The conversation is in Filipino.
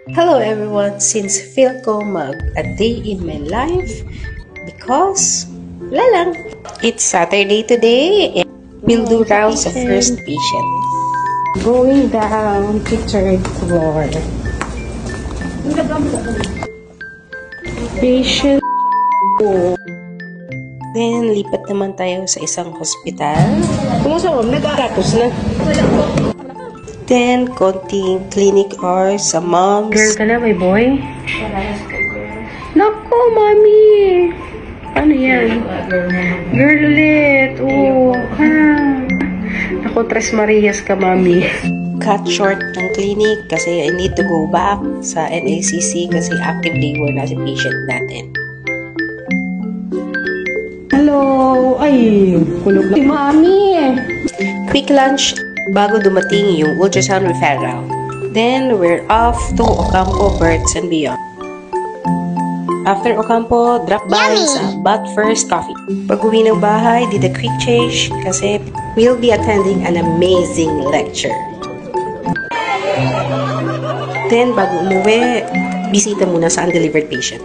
Hello everyone, since feel ko a day in my life because wala lang. It's Saturday today and we'll do rounds of first patient. Going down to third floor. Patient. Then, lipat naman tayo sa isang hospital. Then, konting clinic hours sa moms. Girl ka na, my boy? Nako, mami! Ano yan? Girl ulit! Oh, ha! Ako, Tres Marias ka, mami. Cut short ng clinic kasi I need to go back sa NACC kasi active labor na si patient natin. Hello! Ay, kulog na. Si mami! Quick lunch bago dumating yung ultrasound referral. Then, we're off to Ocampo, Birds and Beyond. After Ocampo, drop by sa But First Coffee. Pag-uwi ng bahay, did a quick change kasi we'll be attending an amazing lecture. Then, bago umuwi, bisita muna sa undelivered patient.